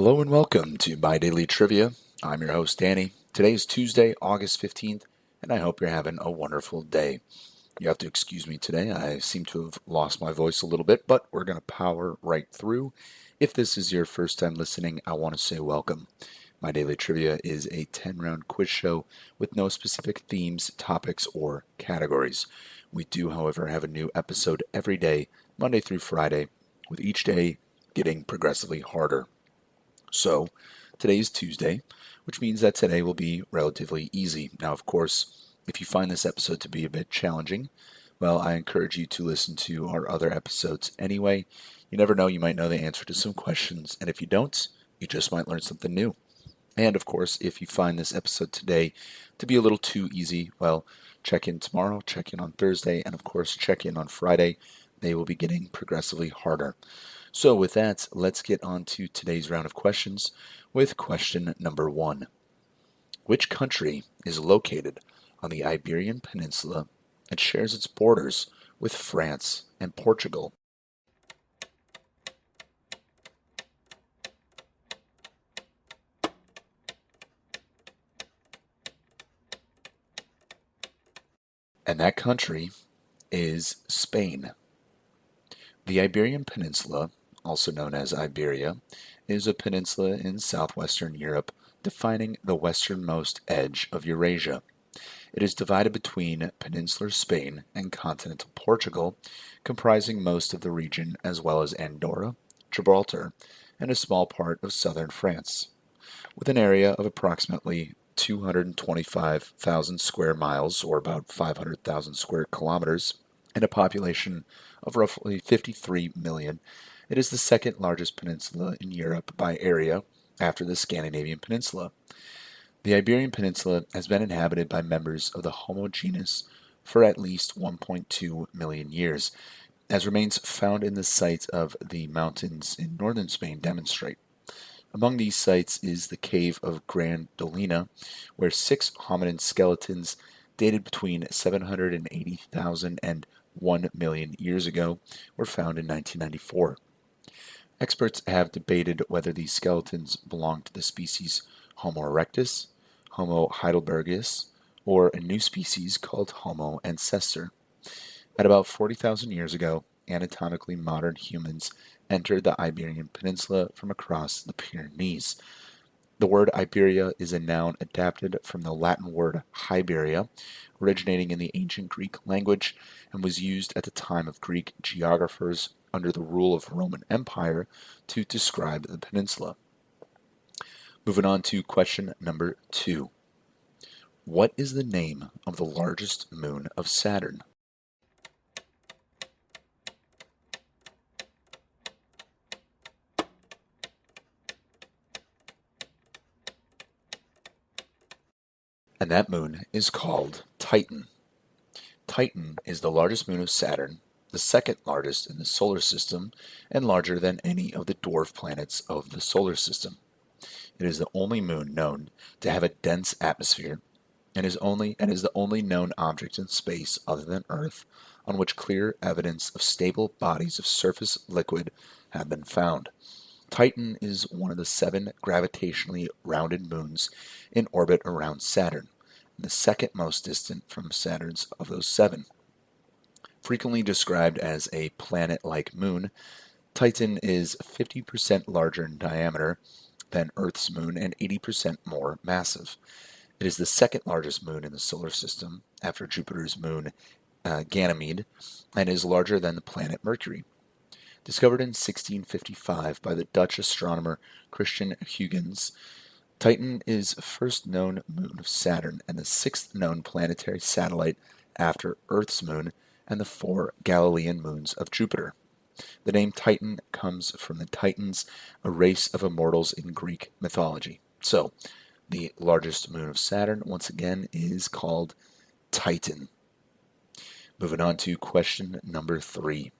Hello and welcome to My Daily Trivia. I'm your host, Danny. Today is Tuesday, August 15th, and I hope you're having a wonderful day. You have to excuse me today. I seem to have lost my voice a little bit, but we're going to power right through. If this is your first time listening, I want to say welcome. My Daily Trivia is a 10-round quiz show with no specific themes, topics, or categories. We do, however, have a new episode every day, Monday through Friday, with each day getting progressively harder. So, today is Tuesday, which means that today will be relatively easy. Now, of course, if you find this episode to be a bit challenging, well, I encourage you to listen to our other episodes anyway. You never know, you might know the answer to some questions, and if you don't, you just might learn something new. And of course, if you find this episode today to be a little too easy, well, check in tomorrow, check in on Thursday, and of course, check in on Friday. They will be getting progressively harder. So, with that, let's get on to today's round of questions with question number 1. Which country is located on the Iberian Peninsula and shares its borders with France and Portugal? And that country is Spain. The Iberian Peninsula, also known as Iberia, is a peninsula in southwestern Europe, defining the westernmost edge of Eurasia. It is divided between peninsular Spain and continental Portugal, comprising most of the region as well as Andorra, Gibraltar, and a small part of southern France. With an area of approximately 225,000 square miles, or about 500,000 square kilometers, and a population of roughly 53 million, it is the second largest peninsula in Europe by area after the Scandinavian peninsula. The Iberian Peninsula has been inhabited by members of the Homo genus for at least 1.2 million years, as remains found in the site of the mountains in northern Spain demonstrate. Among these sites is the cave of Gran Dolina, where 6 hominid skeletons dated between 780,000 and 1 million years ago were found in 1994. Experts have debated whether these skeletons belong to the species Homo erectus, Homo heidelbergensis, or a new species called Homo ancestor. At about 40,000 years ago, anatomically modern humans entered the Iberian Peninsula from across the Pyrenees. The word Iberia is a noun adapted from the Latin word Hiberia, originating in the ancient Greek language, and was used at the time of Greek geographers under the rule of Roman Empire to describe the peninsula. Moving on to question number 2. What is the name of the largest moon of Saturn? And that moon is called Titan. Titan is the largest moon of Saturn, the second largest in the solar system, and larger than any of the dwarf planets of the solar system. It is the only moon known to have a dense atmosphere and is the only known object in space other than Earth on which clear evidence of stable bodies of surface liquid have been found. Titan is one of the 7 gravitationally rounded moons in orbit around Saturn, and the second most distant from Saturn's of those 7. Frequently described as a planet-like moon, Titan is 50% larger in diameter than Earth's moon and 80% more massive. It is the second largest moon in the solar system after Jupiter's moon Ganymede, and is larger than the planet Mercury. Discovered in 1655 by the Dutch astronomer Christian Huygens, Titan is the first known moon of Saturn and the 6th known planetary satellite after Earth's moon and the 4 Galilean moons of Jupiter. The name Titan comes from the Titans, a race of immortals in Greek mythology. So, the largest moon of Saturn, once again, is called Titan. Moving on to question number 3.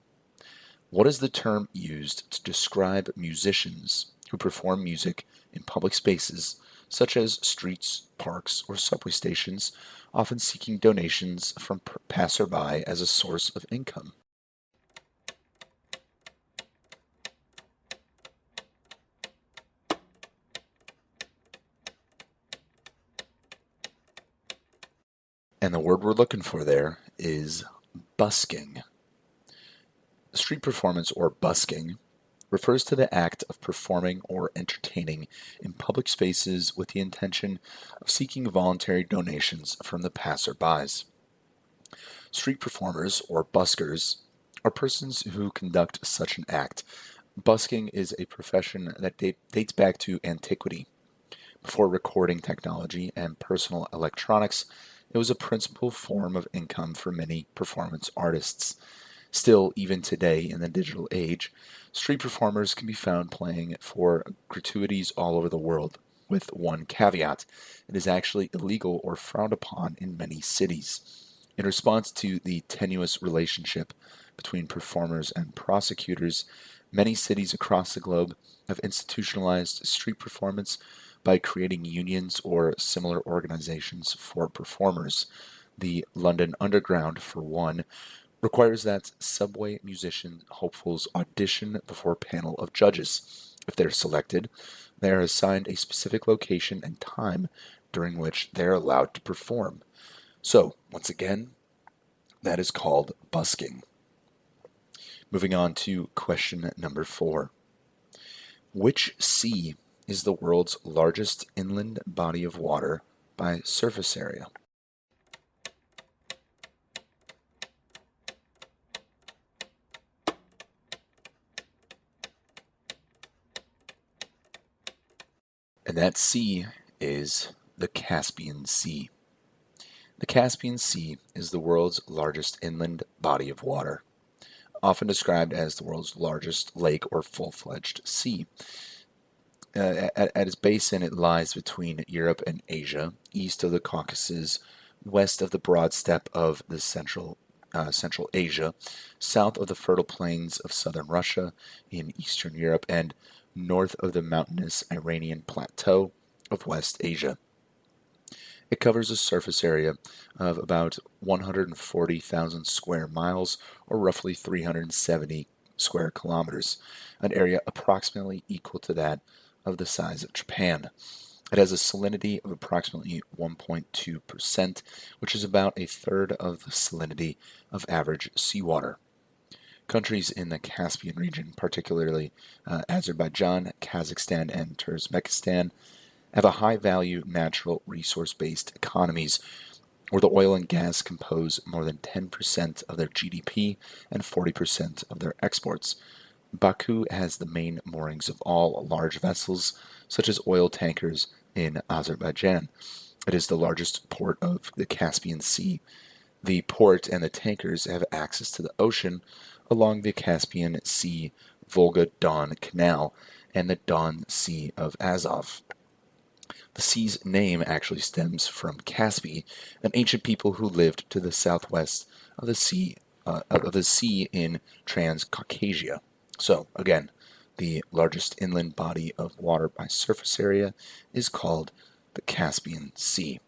What is the term used to describe musicians who perform music in public spaces, such as streets, parks, or subway stations, often seeking donations from passerby as a source of income? And the word we're looking for there is busking. Street performance, or busking, refers to the act of performing or entertaining in public spaces with the intention of seeking voluntary donations from the passerbys. Street performers, or buskers, are persons who conduct such an act. Busking is a profession that dates back to antiquity. Before recording technology and personal electronics, it was a principal form of income for many performance artists. Still, even today in the digital age, street performers can be found playing for gratuities all over the world, with one caveat: it is actually illegal or frowned upon in many cities. In response to the tenuous relationship between performers and prosecutors, many cities across the globe have institutionalized street performance by creating unions or similar organizations for performers. The London Underground, for one, requires that subway musician hopefuls audition before a panel of judges. If they're selected, they are assigned a specific location and time during which they are allowed to perform. So, once again, that is called busking. Moving on to question number 4. Which sea is the world's largest inland body of water by surface area? And that sea is the Caspian Sea. The Caspian Sea is the world's largest inland body of water, often described as the world's largest lake or full-fledged sea. At its basin, it lies between Europe and Asia, east of the Caucasus, west of the broad steppe of the Central Asia, south of the fertile plains of southern Russia in Eastern Europe, and north of the mountainous Iranian plateau of West Asia. It covers a surface area of about 140,000 square miles, or roughly 370 square kilometers, an area approximately equal to that of the size of Japan. It has a salinity of approximately 1.2%, which is about a third of the salinity of average seawater. Countries in the Caspian region, particularly Azerbaijan, Kazakhstan, and Turkmenistan, have a high-value natural resource-based economies where the oil and gas compose more than 10% of their GDP and 40% of their exports. Baku has the main moorings of all large vessels, such as oil tankers, in Azerbaijan. It is the largest port of the Caspian Sea. The port and the tankers have access to the ocean along the Caspian Sea Volga-Don Canal and the Don Sea of Azov. The sea's name actually stems from Caspi, an ancient people who lived to the southwest of the sea in Transcaucasia. So, again, the largest inland body of water by surface area is called the Caspian Sea.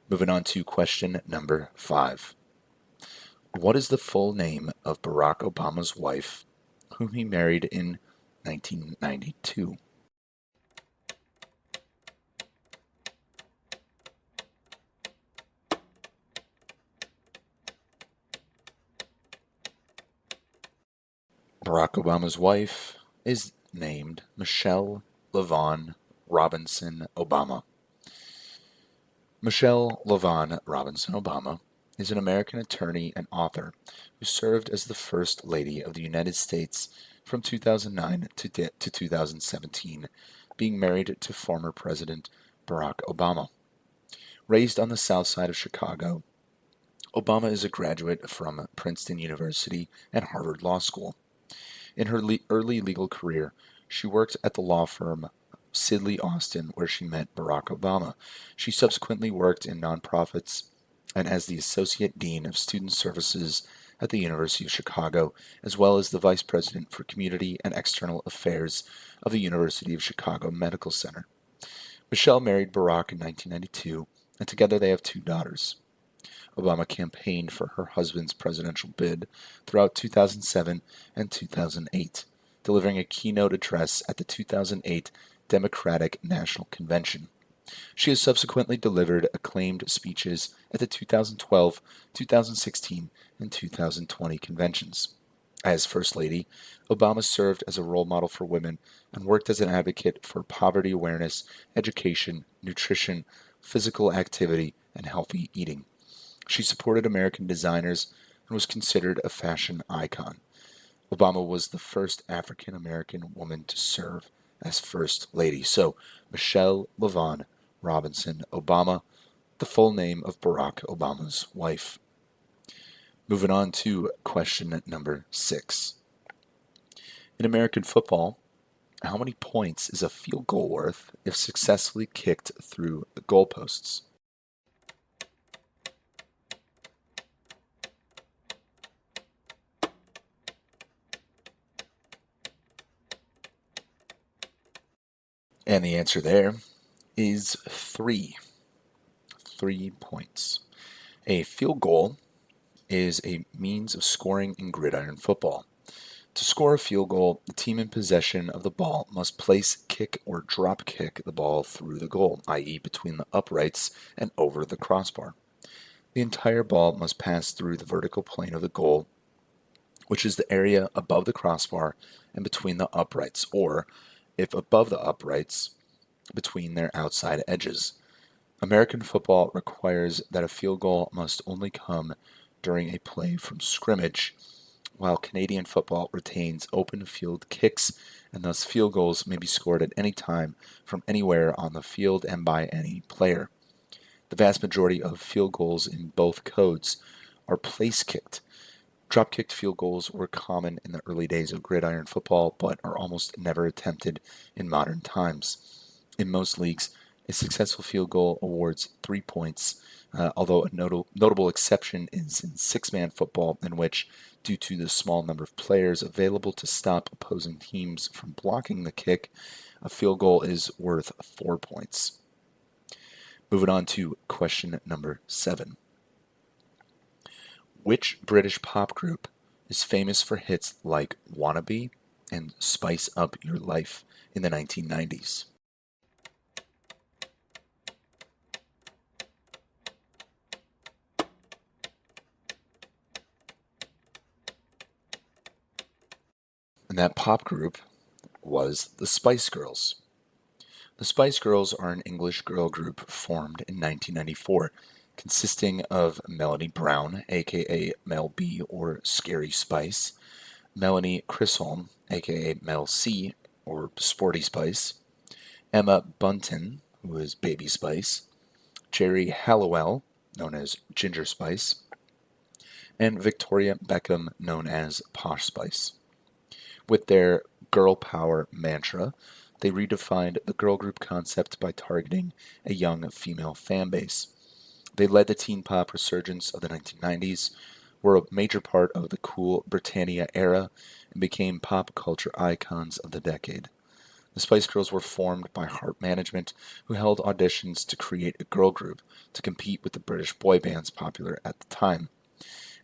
Moving on to question number 5. What is the full name of Barack Obama's wife, whom he married in 1992? Barack Obama's wife is named Michelle LaVaughn Robinson Obama. Michelle LaVaughn Robinson Obama is an American attorney and author who served as the First Lady of the United States from 2009 to 2017, being married to former President Barack Obama. Raised on the south side of Chicago, Obama is a graduate from Princeton University and Harvard Law School. In her early legal career, she worked at the law firm Sidley Austin, where she met Barack Obama. She subsequently worked in nonprofits and as the Associate Dean of Student Services at the University of Chicago, as well as the Vice President for Community and External Affairs of the University of Chicago Medical Center. Michelle married Barack in 1992, and together they have 2 daughters. Obama campaigned for her husband's presidential bid throughout 2007 and 2008, delivering a keynote address at the 2008 Democratic National Convention. She has subsequently delivered acclaimed speeches at the 2012, 2016, and 2020 conventions. As First Lady, Obama served as a role model for women and worked as an advocate for poverty awareness, education, nutrition, physical activity, and healthy eating. She supported American designers and was considered a fashion icon. Obama was the first African American woman to serve as First Lady. So, Michelle LaVaughn Robinson Obama, the full name of Barack Obama's wife. Moving on to question number 6. In American football, how many points is a field goal worth if successfully kicked through the goalposts? And the answer there is 3. 3 points. A field goal is a means of scoring in gridiron football. To score a field goal, the team in possession of the ball must place, kick, or drop kick the ball through the goal, i.e., between the uprights and over the crossbar. The entire ball must pass through the vertical plane of the goal, which is the area above the crossbar and between the uprights, or, if above the uprights, between their outside edges. American football requires that a field goal must only come during a play from scrimmage, while Canadian football retains open field kicks, and thus field goals may be scored at any time from anywhere on the field and by any player. The vast majority of field goals in both codes are place kicked. Drop kicked field goals were common in the early days of gridiron football, but are almost never attempted in modern times. In most leagues, a successful field goal awards 3 points, although a notable exception is in six-man football, in which, due to the small number of players available to stop opposing teams from blocking the kick, a field goal is worth 4 points. Moving on to question number 7. Which British pop group is famous for hits like Wannabe and Spice Up Your Life in the 1990s? And that pop group was the Spice Girls. The Spice Girls are an English girl group formed in 1994, consisting of Melanie Brown, aka Mel B or Scary Spice, Melanie Chisholm, aka Mel C or Sporty Spice, Emma Bunton, who is Baby Spice, Jerry Halliwell, known as Ginger Spice, and Victoria Beckham, known as Posh Spice. With their girl power mantra, they redefined the girl group concept by targeting a young female fan base. They led the teen pop resurgence of the 1990s, were a major part of the cool Britannia era, and became pop culture icons of the decade. The Spice Girls were formed by Heart Management, who held auditions to create a girl group to compete with the British boy bands popular at the time.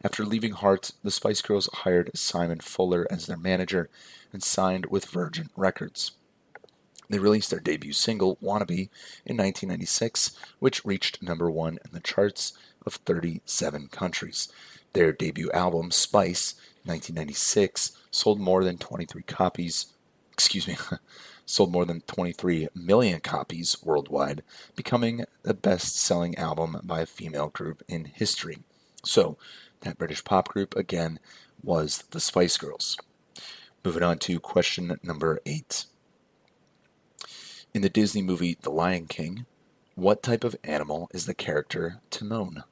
After leaving Heart, the Spice Girls hired Simon Fuller as their manager and signed with Virgin Records. They released their debut single, Wannabe, in 1996, which reached number 1 in the charts of 37 countries. Their debut album, Spice, 1996, sold more than 23 million copies worldwide, becoming the best-selling album by a female group in history. So, that British pop group, again, was the Spice Girls. Moving on to question number 8. In the Disney movie The Lion King, what type of animal is the character Timon?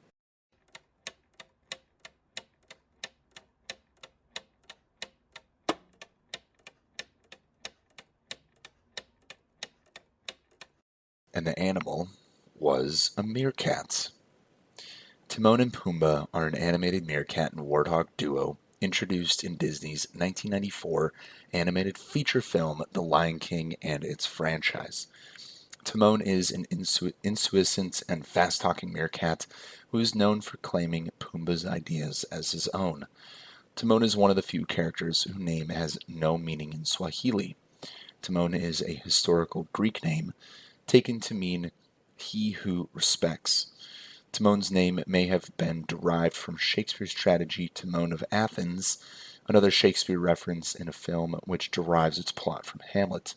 And the animal was a meerkat. Timon and Pumbaa are an animated meerkat and warthog duo introduced in Disney's 1994 animated feature film The Lion King and its franchise. Timon is an insouciant and fast-talking meerkat who is known for claiming Pumbaa's ideas as his own. Timon is one of the few characters whose name has no meaning in Swahili. Timon is a historical Greek name taken to mean he who respects. Timon's name may have been derived from Shakespeare's tragedy Timon of Athens, another Shakespeare reference in a film which derives its plot from Hamlet.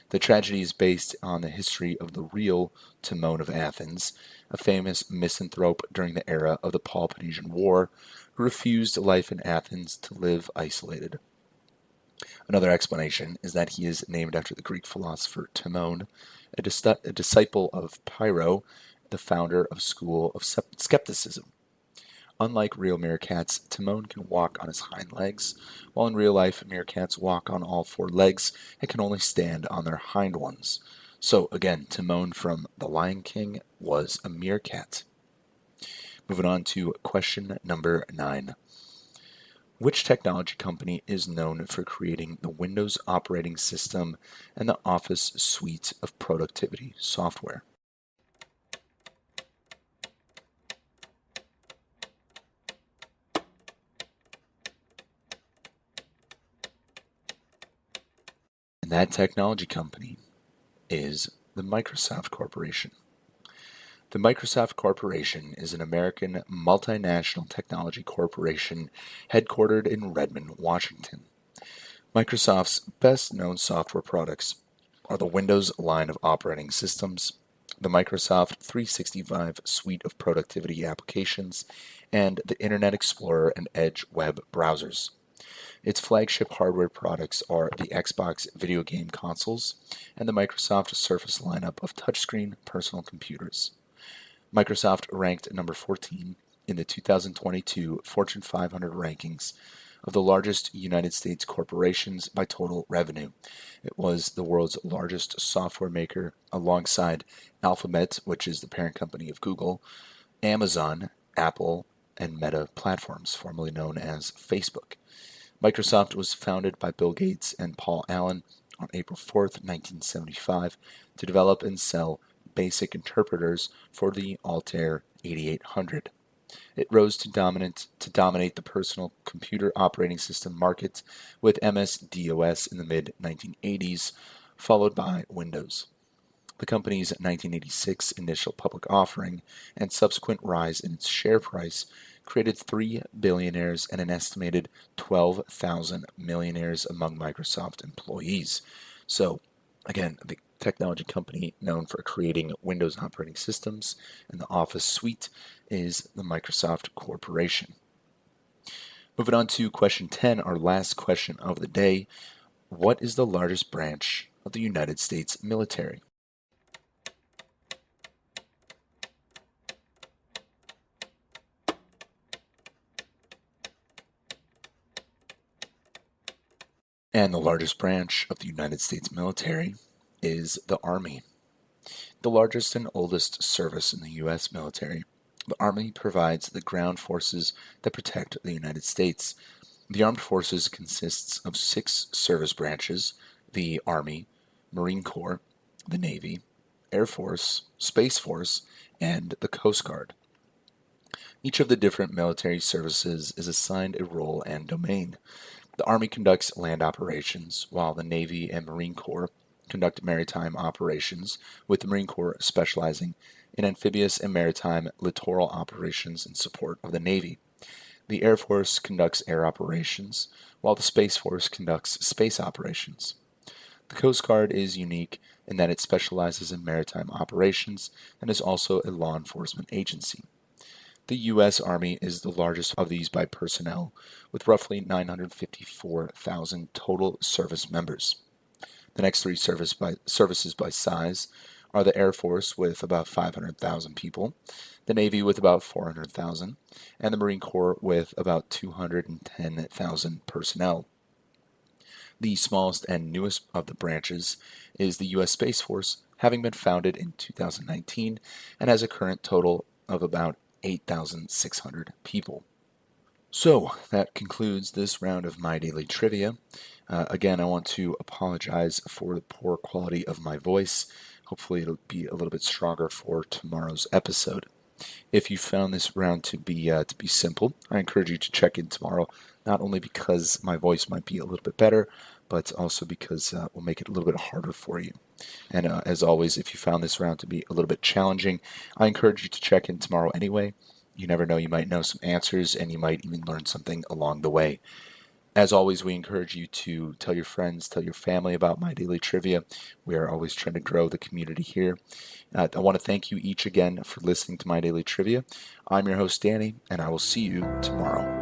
The tragedy is based on the history of the real Timon of Athens, a famous misanthrope during the era of the Peloponnesian War who refused life in Athens to live isolated. Another explanation is that he is named after the Greek philosopher Timon, a disciple of Pyrrho, the founder of school of skepticism. Unlike real meerkats, Timon can walk on his hind legs, while in real life, meerkats walk on all four legs and can only stand on their hind ones. So, again, Timon from The Lion King was a meerkat. Moving on to question number 9. Which technology company is known for creating the Windows operating system and the Office suite of productivity software? And that technology company is the Microsoft Corporation. The Microsoft Corporation is an American multinational technology corporation headquartered in Redmond, Washington. Microsoft's best known software products are the Windows line of operating systems, the Microsoft 365 suite of productivity applications, and the Internet Explorer and Edge web browsers. Its flagship hardware products are the Xbox video game consoles and the Microsoft Surface lineup of touchscreen personal computers. Microsoft ranked number 14 in the 2022 Fortune 500 rankings of the largest United States corporations by total revenue. It was the world's largest software maker alongside Alphabet, which is the parent company of Google, Amazon, Apple, and Meta Platforms, formerly known as Facebook. Microsoft was founded by Bill Gates and Paul Allen on April 4th, 1975, to develop and sell basic interpreters for the Altair 8800. It rose to dominate the personal computer operating system market with MS-DOS in the mid-1980s, followed by Windows. The company's 1986 initial public offering and subsequent rise in its share price created 3 billionaires and an estimated 12,000 millionaires among Microsoft employees. So, again, the technology company known for creating Windows operating systems and the Office suite is the Microsoft Corporation. Moving on to question 10, our last question of the day. What is the largest branch of the United States military? And the largest branch of the United States military is the Army. The largest and oldest service in the U.S. military, the Army provides the ground forces that protect the United States. The armed forces consists of 6 service branches: the Army, Marine Corps, the Navy, Air Force, Space Force, and the Coast Guard. Each of the different military services is assigned a role and domain. The Army conducts land operations, while the Navy and Marine Corps conduct maritime operations, with the Marine Corps specializing in amphibious and maritime littoral operations in support of the Navy. The Air Force conducts air operations, while the Space Force conducts space operations. The Coast Guard is unique in that it specializes in maritime operations and is also a law enforcement agency. The U.S. Army is the largest of these by personnel, with roughly 954,000 total service members. The next 3 services by size are the Air Force with about 500,000 people, the Navy with about 400,000, and the Marine Corps with about 210,000 personnel. The smallest and newest of the branches is the U.S. Space Force, having been founded in 2019 and has a current total of about 8,600 people. So that concludes this round of My Daily Trivia. Again, I want to apologize for the poor quality of my voice. Hopefully it'll be a little bit stronger for tomorrow's episode. If you found this round to be simple, I encourage you to check in tomorrow, not only because my voice might be a little bit better, but also because we'll make it a little bit harder for you. And as always, if you found this round to be a little bit challenging, I encourage you to check in tomorrow anyway. You never know, you might know some answers and you might even learn something along the way. As always, we encourage you to tell your friends, tell your family about My Daily Trivia. We are always trying to grow the community here. I want to thank you each again for listening to My Daily Trivia. I'm your host, Danny, and I will see you tomorrow.